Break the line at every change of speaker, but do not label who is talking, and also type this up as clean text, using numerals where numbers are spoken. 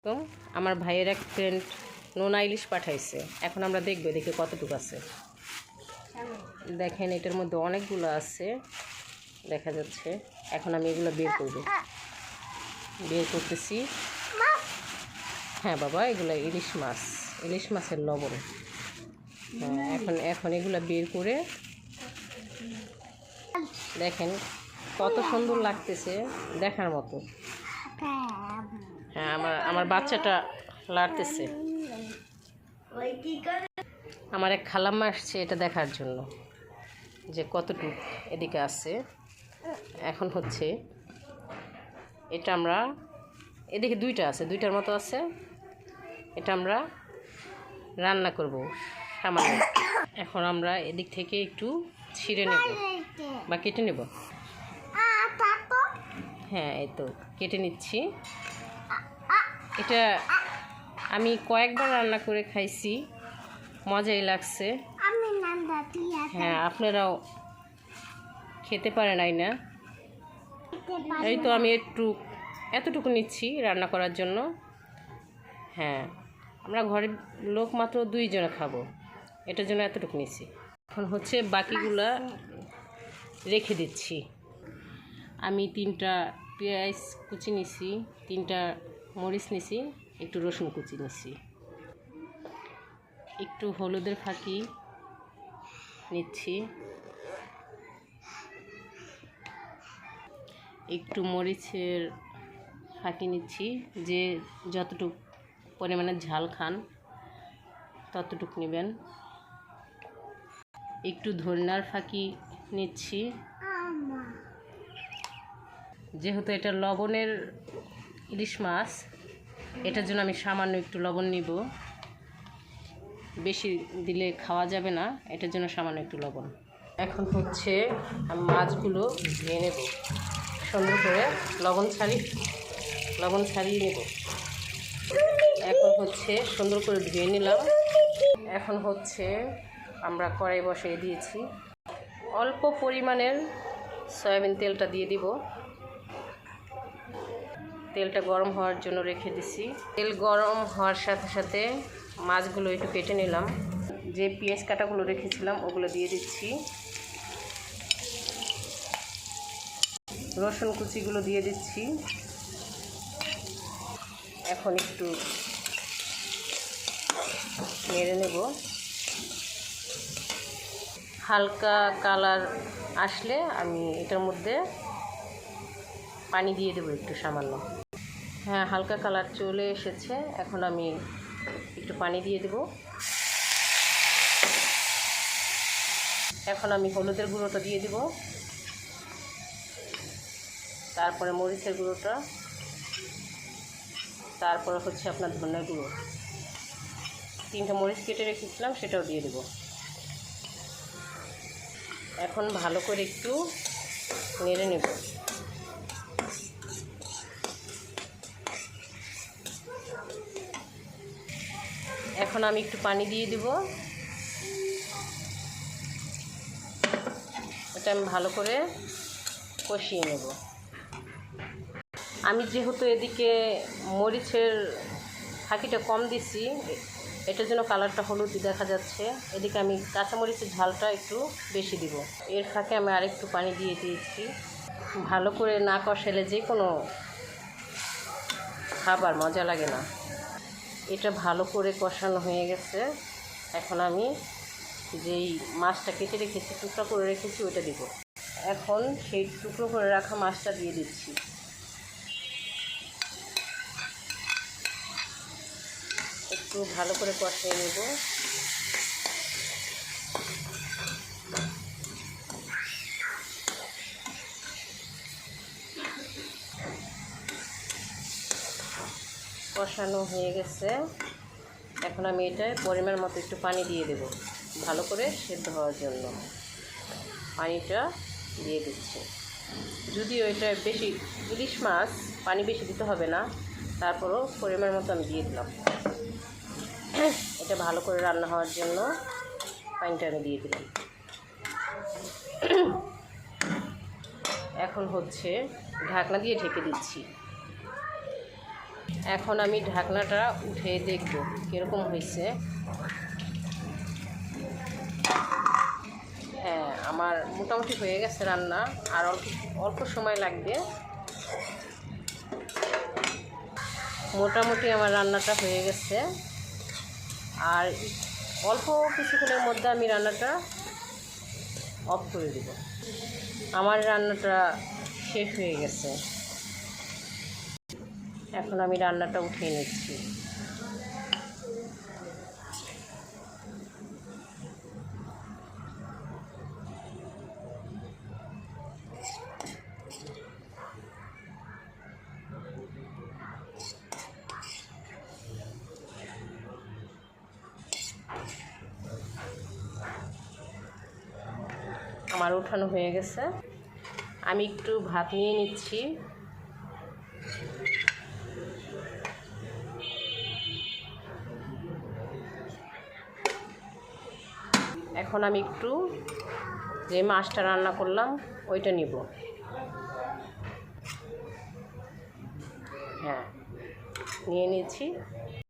তো আমার ভাইয়ের এক ফ্রেন্ড নোনা ইলিশ পাঠাইছে। এখন আমরা দেখব দেখে কতটুকু আছে। দেখেন এটার মধ্যে অনেকগুলো আছে দেখা যাচ্ছে। এখন আমি এগুলো বের করব, বের করতেছি। হ্যাঁ বাবা, এগুলো ইলিশ মাছ, ইলিশ মাছের লবণ। হ্যাঁ, এখন এগুলো বের করে দেখেন কত সুন্দর লাগতেছে, দেখার মতো। হ্যাঁ, আমার বাচ্চাটা লাড়তেছে। আমার এক খালাম্মা আসছে এটা দেখার জন্য যে কতটুকু এদিকে আছে। এখন হচ্ছে এটা আমরা এদিকে দুইটা আছে, দুইটার মতো আছে। এটা আমরা রান্না করব সামান্য। এখন আমরা এদিক থেকে একটু ছিঁড়ে নেব বা কেটে নেব। হ্যাঁ, এই তো কেটে নিচ্ছি। এটা আমি কয়েকবার রান্না করে খাইছি, মজাই লাগছে। হ্যাঁ, আপনারাও খেতে পারেন না? এই তো আমি এতটুকু নিচ্ছি রান্না করার জন্য। হ্যাঁ, আমরা ঘরের লোক মাত্র 2 জনে খাবো, এটার জন্য এতটুকু নিচ্ছি। এখন হচ্ছে বাকিগুলা রেখে দিচ্ছি। আমি 3টা পেঁয়াজ কুচি নিছি, 3টা মরিচ নিছি, একটু রসুন কুচি নিছি, একটু হলুদের ফাঁকি নিচ্ছি, একটু মরিচের ফাঁকি নিচ্ছি। যে যতটুকু পরিমাণে ঝাল খান ততটুকু নেবেন। একটু ধনিয়ার ফাঁকি নিচ্ছি। যেহেতু এটা লবণের ইলিশ মাছ, এটার জন্য আমি সামান্য একটু লবণ নিব। বেশি দিলে খাওয়া যাবে না, এটার জন্য সামান্য একটু লবণ। এখন হচ্ছে আমি মাছগুলো ধুয়ে নেব সুন্দর করে, লবণ ছাড়িয়ে নেব। এখন হচ্ছে সুন্দর করে ধুয়ে নিলাম। এখন হচ্ছে আমরা কড়াই বসিয়ে দিয়েছি। অল্প পরিমাণের সয়াবিন তেলটা দিয়ে দিব। তেলটা গরম হওয়ার জন্য রেখে দিছি। তেল গরম হওয়ার সাথে সাথে মাছগুলো একটু কেটে নিলাম। যে পেঁয়াজ কাটাগুলো রেখেছিলাম ওগুলো দিয়ে দিচ্ছি। রসুন কুচিগুলো দিয়ে দিচ্ছি। এখন একটু নেড়ে নেব। হালকা কালার আসলে আমি এটার মধ্যে পানি দিয়ে দেবো একটু সামান্য। হ্যাঁ, হালকা কালার চলে এসেছে। এখন আমি একটু পানি দিয়ে দেব। এখন আমি হলুদের গুঁড়োটা দিয়ে দেব, তারপরে মরিচের গুঁড়োটা, তারপরে হচ্ছে আপনার ধনিয়ার গুঁড়ো। 3টা মরিচ কেটে রেখেছিলাম সেটাও দিয়ে দেব। এখন ভালো করে একটু নেড়ে নেব। এখন আমি একটু পানি দিয়ে দিব। এটা আমি ভালো করে কষিয়ে নেব। আমি যেহেতু এদিকে মরিচের ফাঁকিটা কম দিছি, এটার জন্য কালারটা হলুদ দেখা যাচ্ছে। এদিকে আমি কাঁচামরিচের ঝালটা একটু বেশি দিব। এর ফাঁকে আমি আরেকটু পানি দিয়ে দিয়েছি। ভালো করে না কষালে যে কোনো খাবার মজা লাগে না। এটা ভালো করে কষানো হয়ে গেছে। এখন আমি যেই মাছটা কেটে রেখেছি, টুকরা করে রেখেছি, ওইটা দিব। এখন সেই টুকরো করে রাখা মাছটা দিয়ে দিচ্ছি। একটু ভালো করে কষিয়ে নেব। কষানো হয়ে গেছে। এখন আমি এটায় পরিমাণ মতো একটু পানি দিয়ে দেব, ভালো করে সেদ্ধ হওয়ার জন্য পানিটা দিয়ে দিচ্ছি। যদিও এটা বেশি ইলিশ মাছ, পানি বেশি দিতে হবে না, তারপরও পরিমাণ মতো আমি দিয়ে দিলাম। এটা ভালো করে রান্না হওয়ার জন্য পানিটা আমি দিয়ে দিলাম। এখন হচ্ছে ঢাকনা দিয়ে ঢেকে দিচ্ছি। এখন আমি ঢাকনাটা উঠে দেখব কীরকম হয়েছে। হ্যাঁ, আমার মোটামুটি হয়ে গেছে রান্না, আর অল্প সময় লাগবে। মোটামুটি আমার রান্নাটা হয়ে গেছে, আর অল্প কিছুক্ষণের মধ্যে আমি রান্নাটা অফ করে দেব। আমার রান্নাটা শেষ হয়ে গেছে, এখন আমি রান্নাটা উঠিয়ে নিচ্ছি। আমার উঠানো হয়ে গেছে, আমি একটু ভাত নিয়ে নিচ্ছি। এখন আমি একটু যে মাছটা রান্না করলাম ওইটা নিব। হ্যাঁ, নিয়ে নিয়েছি।